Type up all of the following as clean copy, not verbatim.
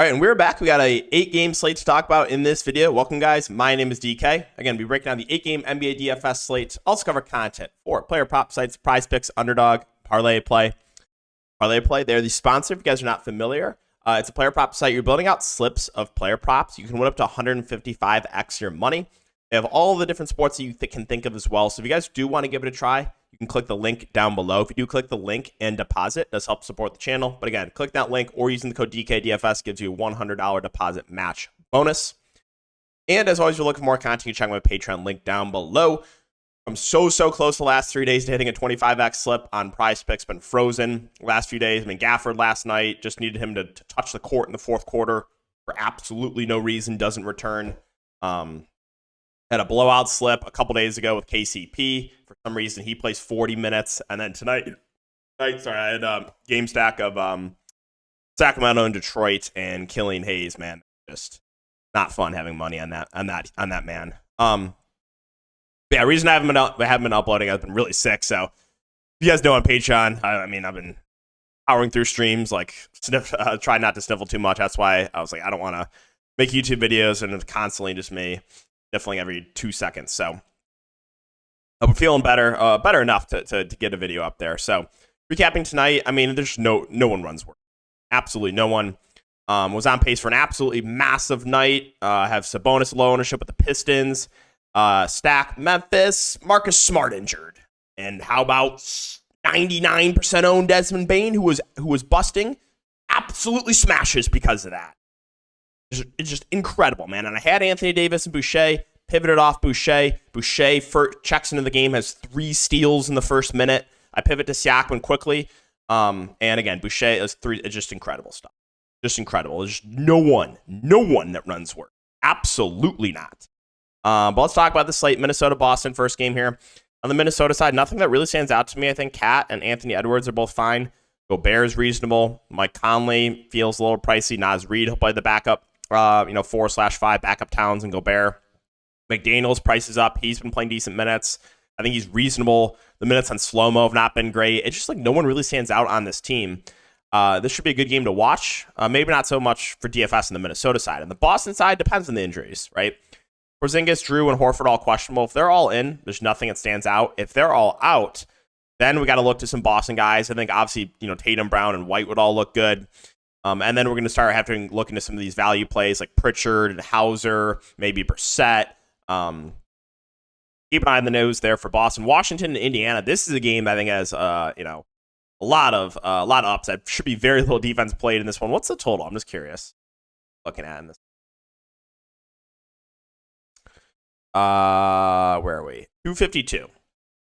All right, and we're back. We got a 8-game slate to talk about in this video. Welcome, guys. My name is DK. Again, we break down the 8-game NBA DFS slate. Also cover content for player prop sites, Prize Picks, Underdog, Parlay Play. Parlay Play, they're the sponsor. If you guys are not familiar, it's a player prop site. You're building out slips of player props. You can win up to 155x your money. They have all the different sports that you can think of as well. So if you guys do want to give it a try, you can click the link down below. If you do click the link and deposit, it does help support the channel. But again, click that link or using the code DKDFS gives you a $100 deposit match bonus. And as always, you're looking for more content, you can check my Patreon link down below. I'm so close the last 3 days to hitting a 25x slip on Prize Picks. Been frozen last few days. I mean, Gafford last night, just needed him to touch the court in the fourth quarter for absolutely no reason, doesn't return. Had a blowout slip a couple days ago with KCP. For some reason, he plays 40 minutes. And then tonight, I had a game stack of Sacramento and Detroit and Killian Hayes. Man, just not fun having money on that man. Yeah, reason I haven't been uploading, I've been really sick. So if you guys know on Patreon, I mean, I've been powering through streams, like try not to sniffle too much. That's why I was like, I don't want to make YouTube videos and it's constantly just me sniffling every 2 seconds. So I'm feeling better enough to get a video up there. So recapping tonight, I mean, there's no one runs work. Absolutely no one. Was on pace for an absolutely massive night. Have Sabonis low ownership with the Pistons. Stack Memphis, Marcus Smart injured. And how about 99% owned Desmond Bane, who was busting? Absolutely smashes because of that. It's just incredible, man. And I had Anthony Davis and Boucher, pivoted off Boucher. Boucher checks into the game, has 3 steals in the first minute. I pivot to Siakam quickly. And again, Boucher is 3. It's just incredible stuff. Just incredible. There's just no one that runs work. Absolutely not. But let's talk about the slate. Minnesota-Boston, first game here. On the Minnesota side, nothing that really stands out to me. I think Cat and Anthony Edwards are both fine. Gobert is reasonable. Mike Conley feels a little pricey. Naz Reid, he'll play the backup, 4/5 backup Towns and Gobert. McDaniels prices up. He's been playing decent minutes. I think he's reasonable. The minutes on slow-mo have not been great. It's just like no one really stands out on this team. This should be a good game to watch. Maybe not so much for DFS on the Minnesota side. On the Boston side, depends on the injuries, right? Porzingis, Drew, and Horford all questionable. If they're all in, there's nothing that stands out. If they're all out, then we got to look to some Boston guys. I think obviously, Tatum, Brown, and White would all look good. And then we're going to start having to look into some of these value plays like Pritchard and Hauser, maybe Brissett. Keep an eye on the nose there for Boston. Washington and Indiana. This is a game that I think has a lot of upside. Should be very little defense played in this one. What's the total? I'm just curious. Looking at in this. Where are we? 252.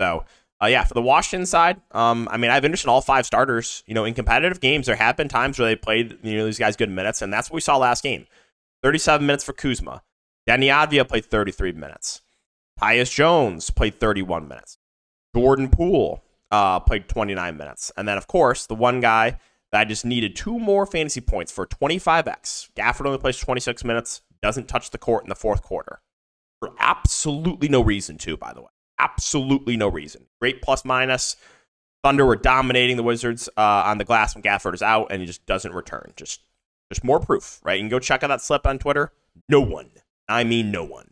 So, for the Washington side, I've interested in all 5 starters. In competitive games, there have been times where they played, these guys good minutes, and that's what we saw last game. 37 minutes for Kuzma. Danny Advia played 33 minutes. Tyus Jones played 31 minutes. Jordan Poole played 29 minutes. And then, of course, the one guy that I just needed 2 more fantasy points for 25x. Gafford only plays 26 minutes, doesn't touch the court in the fourth quarter. For absolutely no reason, too, by the way. Absolutely no reason. Great plus minus. Thunder were dominating the Wizards on the glass when Gafford is out, and he just doesn't return. Just more proof, right? You can go check out that slip on Twitter. No one. I mean no one.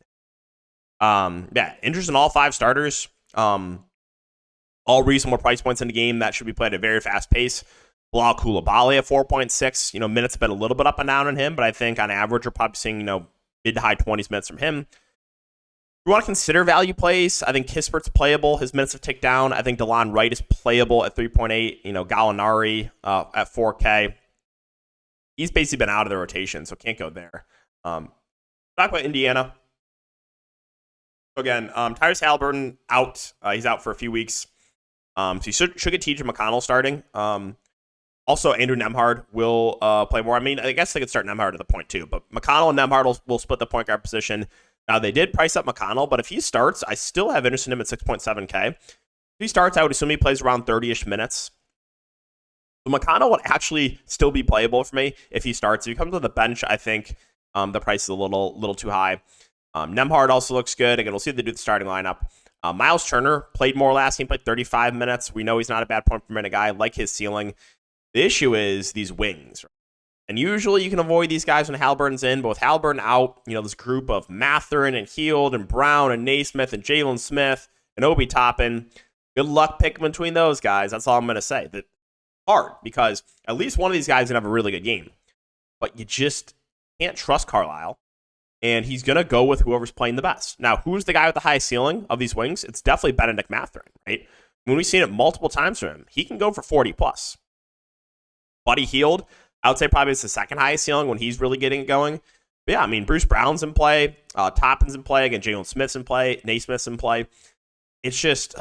Interest in all 5 starters. All reasonable price points in the game. That should be played at a very fast pace. Bilal Coulibaly at 4.6. Minutes have been a little bit up and down on him, but I think on average we're probably seeing, mid to high 20s minutes from him. We want to consider value plays. I think Kispert's playable. His minutes have ticked down. I think DeLon Wright is playable at 3.8. Gallinari at 4K. He's basically been out of the rotation, so can't go there. Talk about Indiana. Again, Tyrese Halliburton out. He's out for a few weeks. So you should get TJ McConnell starting. Also, Andrew Nembhard will play more. I guess they could start Nembhard at the point too, but McConnell and Nembhard will split the point guard position. Now, they did price up McConnell, but if he starts, I still have interest in him at 6.7K. If he starts, I would assume he plays around 30-ish minutes. So McConnell would actually still be playable for me if he starts. If he comes to the bench, I think the price is a little too high. Nembhard also looks good. Again, we'll see if they do the starting lineup. Miles Turner played more last game, played 35 minutes. We know he's not a bad point per minute guy. I like his ceiling. The issue is these wings. And usually you can avoid these guys when Halliburton's in, but with Halliburton out, this group of Mathurin and Heald and Brown and Naismith and Jalen Smith and Obi Toppin, good luck picking between those guys. That's all I'm going to say. That's hard because at least one of these guys is going to have a really good game. But you just can't trust Carlisle, and he's going to go with whoever's playing the best. Now, who's the guy with the highest ceiling of these wings? It's definitely Benedict Mathurin, right? When we've seen it multiple times from him, he can go for 40 plus. Buddy Heald, I would say probably it's the second highest ceiling when he's really getting it going. But yeah, Bruce Brown's in play, Toppin's in play, again, Jalen Smith's in play, Naismith's in play. It's just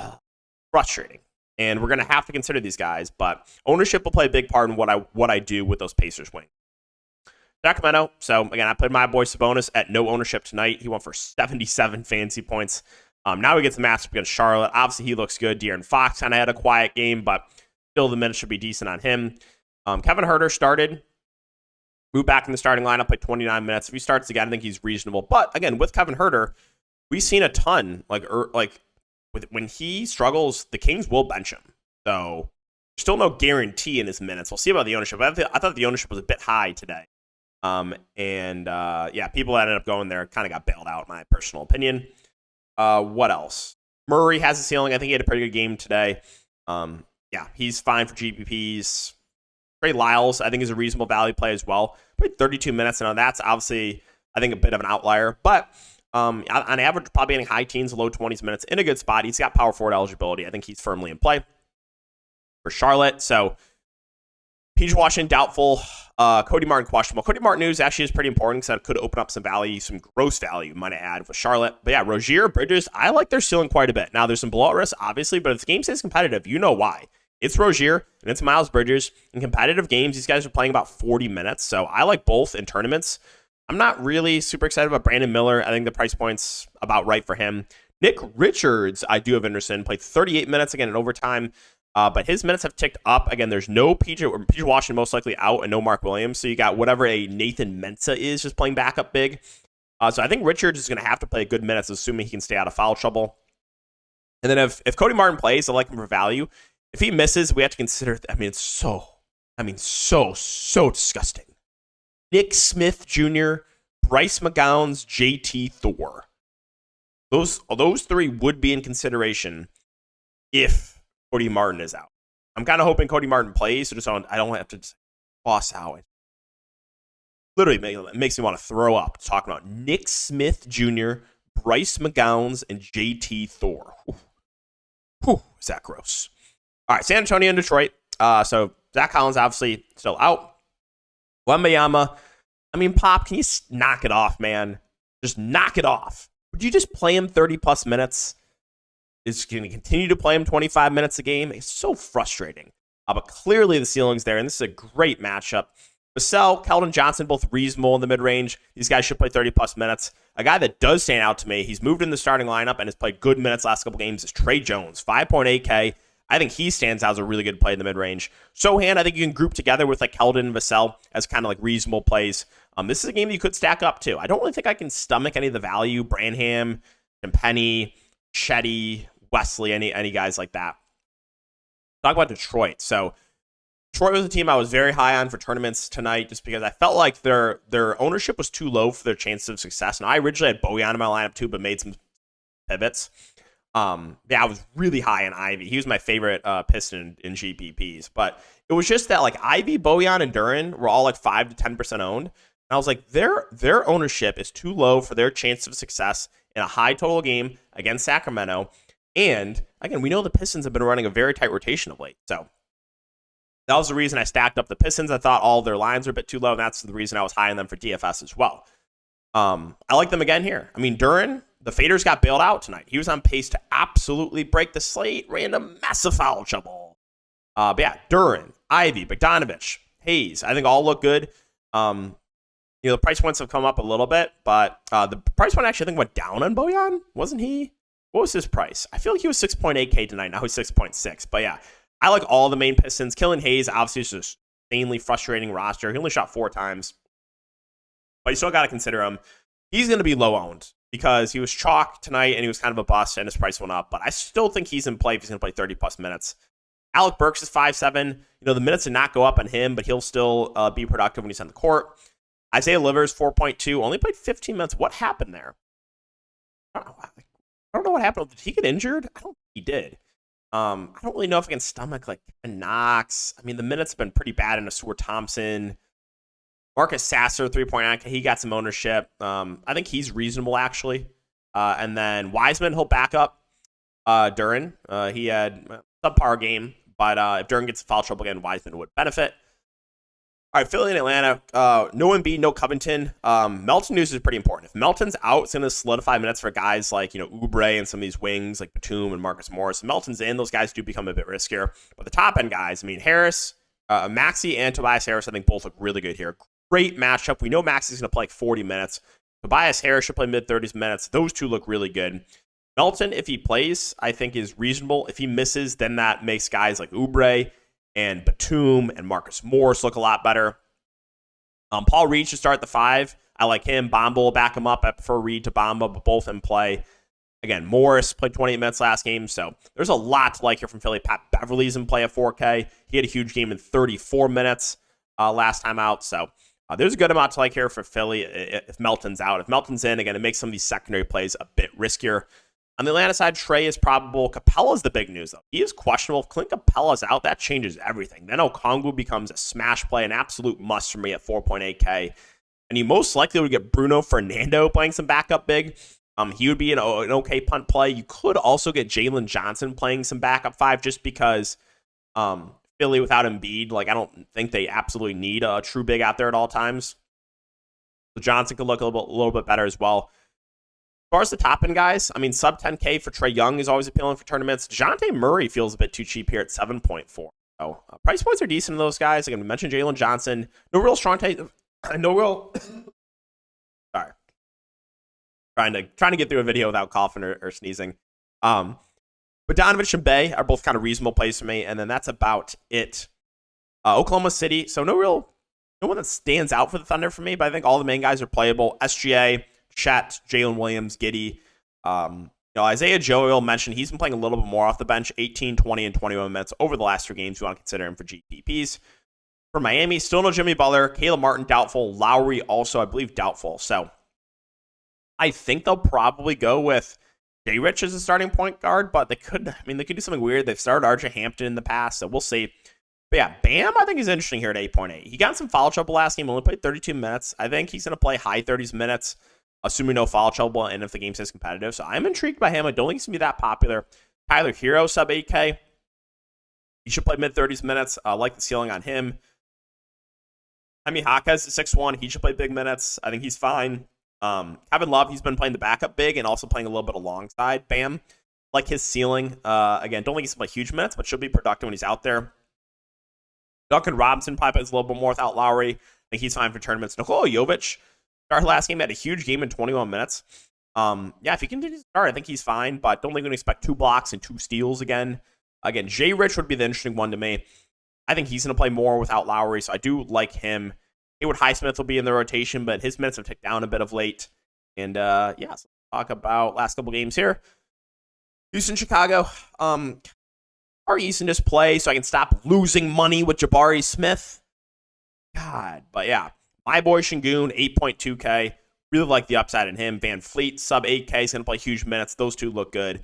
frustrating. And we're going to have to consider these guys, but ownership will play a big part in what I do with those Pacers wing. Sacramento, so again, I played my boy Sabonis at no ownership tonight. He went for 77 fantasy points. Now he gets the matchup against Charlotte. Obviously, he looks good. De'Aaron Fox kind of had a quiet game, but still the minutes should be decent on him. Kevin Huerter started, moved back in the starting lineup, played 29 minutes. If he starts again, I think he's reasonable. But again, with Kevin Huerter, we've seen a ton. When he struggles, the Kings will bench him. So there's still no guarantee in his minutes. We'll see about the ownership. I thought the ownership was a bit high today. People that ended up going there kind of got bailed out, in my personal opinion. What else? Murray has a ceiling. I think he had a pretty good game today. He's fine for GPPs. Trey Lyles, I think, is a reasonable value play as well. Played 32 minutes, and that's obviously, I think, a bit of an outlier. But on average, probably getting high teens, low 20s minutes in a good spot. He's got power forward eligibility. I think he's firmly in play for Charlotte. So, PJ Washington, doubtful. Cody Martin, questionable. Cody Martin news actually is pretty important because that could open up some value, some gross value, might I add, with Charlotte. But yeah, Rozier, Bridges, I like their ceiling quite a bit. Now, there's some blowout risk, obviously, but if the game stays competitive, you know why. It's Rozier and it's Miles Bridges. In competitive games, these guys are playing about 40 minutes. So I like both in tournaments. I'm not really super excited about Brandon Miller. I think the price point's about right for him. Nick Richards, I do have interest in. Played 38 minutes again in overtime. But his minutes have ticked up. Again, there's no PJ Washington most likely out and no Mark Williams. So you got whatever a Nathan Mensah is just playing backup big. So I think Richards is going to have to play good minutes, assuming he can stay out of foul trouble. And then if Cody Martin plays, I like him for value. If he misses, we have to consider, it's so disgusting. Nick Smith Jr., Bryce McGowan's, JT Thor. Those three would be in consideration if Cody Martin is out. I'm kind of hoping Cody Martin plays, so I don't have to toss out. Literally, it makes me want to throw up talking about Nick Smith Jr., Bryce McGowan's, and JT Thor. Whew, is that gross? All right, San Antonio and Detroit. So Zach Collins obviously still out. Wembanyama. Pop, can you knock it off, man? Just knock it off. Would you just play him 30-plus minutes? Is going to continue to play him 25 minutes a game? It's so frustrating. But clearly the ceiling's there, and this is a great matchup. Vassell, Keldon Johnson, both reasonable in the mid-range. These guys should play 30-plus minutes. A guy that does stand out to me, he's moved in the starting lineup and has played good minutes last couple games, is Trey Jones, 5.8K. I think he stands out as a really good play in the mid-range. Sohan, I think you can group together with Keldon and Vassell as kind of like reasonable plays. This is a game that you could stack up too. I don't really think I can stomach any of the value. Branham, and Penny, Chetty, Wesley, any guys like that. Talk about Detroit. So Detroit was a team I was very high on for tournaments tonight just because I felt like their ownership was too low for their chances of success. And I originally had Bojan in my lineup too, but made some pivots. I was really high on Ivy. He was my favorite Piston in GPPs. But it was just that Ivy, Bojan, and Duran were all 5 to 10% owned. And I was like, their ownership is too low for their chance of success in a high total game against Sacramento. And again, we know the Pistons have been running a very tight rotation of late. So that was the reason I stacked up the Pistons. I thought all their lines were a bit too low, and that's the reason I was high on them for DFS as well. I like them again here. Duran, the faders got bailed out tonight. He was on pace to absolutely break the slate. Ran a massive foul trouble. Duran, Ivy, Bogdanovich, Hayes, I think all look good. The price points have come up a little bit, but the price point actually I think went down on Bojan. Wasn't he? What was his price? I feel like he was 6.8K tonight. Now he's 6.6. But yeah, I like all the main Pistons. Killian Hayes, obviously, is just insanely frustrating roster. He only shot 4 times. But you still got to consider him. He's going to be low owned because he was chalk tonight and he was kind of a bust and his price went up. But I still think he's in play if he's going to play 30-plus minutes. Alec Burks is 5'7". The minutes did not go up on him, but he'll still be productive when he's on the court. Isaiah Livers, 4.2, only played 15 minutes. What happened there? I don't know what happened. Did he get injured? I don't think he did. I don't really know if I can stomach like Kevin Knox. I mean, the minutes have been pretty bad in Asur Thompson. Marcus Sasser, 3.9. He got some ownership. I think he's reasonable, actually. And then Wiseman, he'll back up Duren. He had a subpar game, but if Duren gets foul trouble again, Wiseman would benefit. All right, Philly and Atlanta. No Embiid, no Covington. Melton news is pretty important. If Melton's out, it's going to solidify minutes for guys like Oubre and some of these wings like Batum and Marcus Morris. If Melton's in, those guys do become a bit riskier. But the top end guys, I mean, Harris, Maxey, and Tobias Harris, I think both look really good here. Great matchup. We know Maxey's going to play like 40 minutes. Tobias Harris should play mid-30s minutes. Those two look really good. Melton, if he plays, I think is reasonable. If he misses, then that makes guys like Oubre and Batum and Marcus Morris look a lot better. Paul Reed should start at the 5. I like him. Bamba will back him up. I prefer Reed to Bamba, but both in play. Again, Morris played 28 minutes last game, so there's a lot to like here from Philly. Pat Beverly's in play at 4K. He had a huge game in 34 minutes last time out, so there's a good amount to like here for Philly if Melton's out. If Melton's in, again, it makes some of these secondary plays a bit riskier. On the Atlanta side, Trey is probable. Capella's the big news, though. He is questionable. If Clint Capella's out, that changes everything. Then Okongwu becomes a smash play, an absolute must for me at 4.8K. And you most likely would get Bruno Fernando playing some backup big. He would be an okay punt play. You could also get Jalen Johnson playing some backup 5 just because Philly without Embiid, like I don't think they absolutely need a true big out there at all times. So Johnson could look a little bit better as well. As far as the top end guys, I mean, sub 10K for Trae Young is always appealing for tournaments. DeJounte Murray feels a bit too cheap here at 7.4. So price points are decent in those guys. Again, we mentioned Jalen Johnson. No real strong take. No real. Sorry. Trying to get through a video without coughing or sneezing. But Bogdanovic and Bey are both kind of reasonable plays for me, and then that's about it. Oklahoma City. So no one that stands out for the Thunder for me, but I think all the main guys are playable. SGA, Chet, Jalen Williams, Giddey. Isaiah Joel mentioned he's been playing a little bit more off the bench, 18, 20, and 21 minutes over the last 3 games. You want to consider him for GPPs. For Miami, still no Jimmy Butler. Caleb Martin, doubtful. Lowry, also, I believe, doubtful. So I think they'll probably go with Jay Rich as a starting point guard, but they could do something weird. They've started RJ Hampton in the past, so we'll see. But yeah, Bam, I think is interesting here at 8.8. He got some foul trouble last game, only played 32 minutes. I think he's going to play high 30s minutes, assuming no foul trouble, and if the game stays competitive. So I'm intrigued by him. I don't think he's going to be that popular. Tyler Hero, sub 8K. He should play mid-30s minutes. I like the ceiling on him. Jaime Jaquez is 6'1". He should play big minutes. I think he's fine. Kevin Love, he's been playing the backup big and also playing a little bit alongside Bam. Like his ceiling. Again, don't think he's going to play huge minutes, but should be productive when he's out there. Duncan Robinson probably plays a little bit more without Lowry. I think he's fine for tournaments. Nikola Jovic started last game, had a huge game in 21 minutes. If he continues to start, I think he's fine, but don't think we can expect 2 blocks and 2 steals again. Again, Jay Rich would be the interesting one to me. I think he's going to play more without Lowry, so I do like him. Haywood Highsmith will be in the rotation, but his minutes have ticked down a bit of late. And so let's talk about last couple games here. Houston, Chicago. Jabari Eason just play so I can stop losing money with Jabari Smith. God, but yeah. My boy Şengün, 8.2K. Really like the upside in him. Van Fleet, sub 8K. He's going to play huge minutes. Those two look good.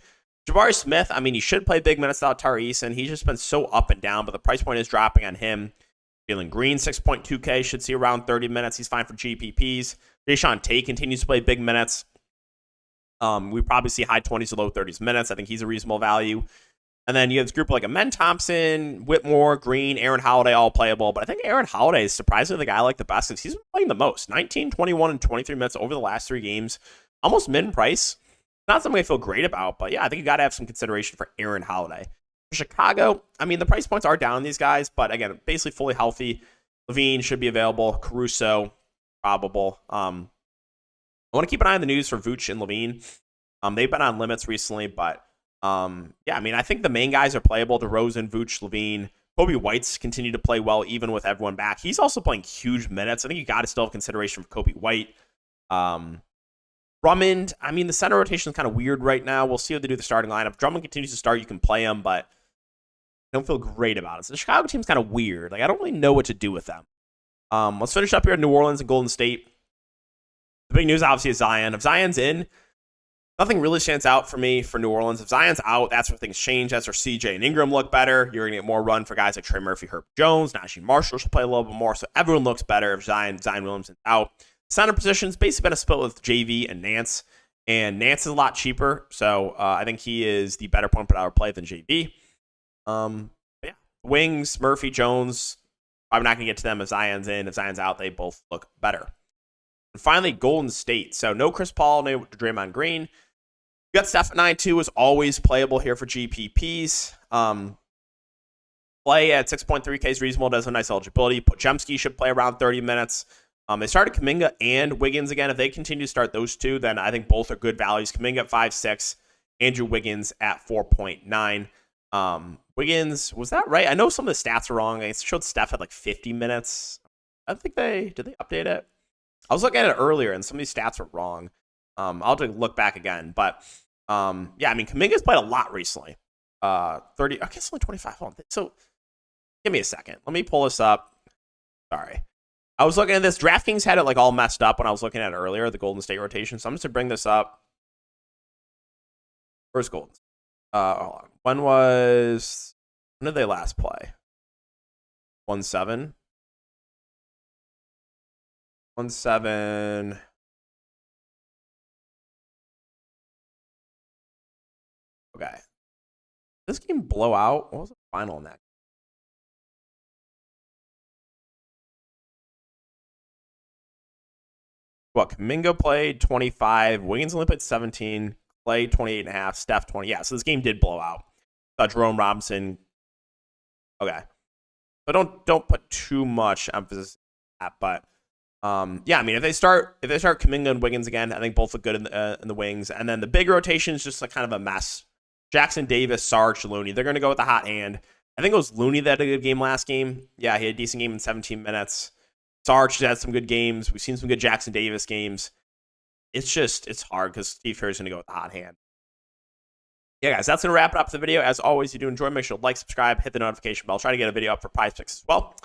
Jabari Smith, I mean, he should play big minutes without Tari Eason. He's just been so up and down, but the price point is dropping on him. Jalen Green, 6.2K, should see around 30 minutes. He's fine for GPPs. Jae'Sean Tate continues to play big minutes. We probably see high 20s to low 30s minutes. I think he's a reasonable value. And then you have this group like Amen Thompson, Whitmore, Green, Aaron Holiday, all playable. But I think Aaron Holiday is surprisingly the guy I like the best because he's been playing the most. 19, 21, and 23 minutes over the last 3 games. Almost mid-price. Not something I feel great about, but yeah, I think you got to have some consideration for Aaron Holiday. For Chicago, I mean, the price points are down on these guys, but again, basically fully healthy. Levine should be available. Caruso, probable. I want to keep an eye on the news for Vooch and Levine. They've been on limits recently, but I think the main guys are playable. DeRozan, Vooch, Levine. Kobe White's continue to play well even with everyone back. He's also playing huge minutes. I think you got to still have consideration for Kobe White. Drummond, I mean, the center rotation is kind of weird right now. We'll see how they do the starting lineup. Drummond continues to start. You can play him, but I don't feel great about it. So the Chicago team's kind of weird. Like, I don't really know what to do with them. Let's finish up here in New Orleans and Golden State. The big news, obviously, is Zion. If Zion's in, nothing really stands out for me for New Orleans. If Zion's out, that's where things change. That's where CJ and Ingram look better. You're going to get more run for guys like Trey Murphy, Herb Jones. Najee Marshall should play a little bit more. So everyone looks better if Zion Williamson's out. Center position's basically been a split with JV and Nance. And Nance is a lot cheaper. So I think he is the better point per hour play than JV. Yeah. Wings, Murphy, Jones. I'm not going to get to them if Zion's in. If Zion's out, they both look better. And finally, Golden State. So no Chris Paul, no Draymond Green. You got Steph at 9-2 is always playable here for GPPs. Play at 6.3K is reasonable. Does have nice eligibility. Podziemski should play around 30 minutes. They started Kuminga and Wiggins again. If they continue to start those two, then I think both are good values. Kuminga at 5.6, Andrew Wiggins at 4.9. Wiggins, was that right? I know some of the stats were wrong. It showed Steph had like 50 minutes. I think did they update it? I was looking at it earlier, and some of these stats were wrong. I'll have to look back again. But, yeah, I mean, Kuminga's played a lot recently. 30, I guess only 25. Hold on. So, give me a second. Let me pull this up. Sorry. I was looking at this. Draftkings had it, like, all messed up when I was looking at it earlier, the Golden State rotation. So, I'm just going to bring this up. Where's Golden State? Hold on. When did they last play? 1-7? 1-7. Okay. This game blow out? What was the final in that? What, Kuminga played 25, Wiggins only played 17, Clay 28.5, Steph 20. Yeah, so this game did blow out. Jerome Robinson. Okay. But don't put too much emphasis on that. But yeah, I mean, if they start Kuminga and Wiggins again, I think both look good in the wings. And then the big rotation is just like kind of a mess. Jackson Davis, Sarge, Looney. They're going to go with the hot hand. I think it was Looney that had a good game last game. Yeah, he had a decent game in 17 minutes. Sarge had some good games. We've seen some good Jackson Davis games. It's hard because Steve Kerr's going to go with the hot hand. Yeah, guys, that's going to wrap it up for the video. As always, if you do enjoy, make sure to like, subscribe, hit the notification bell. Try to get a video up for PrizePicks as well.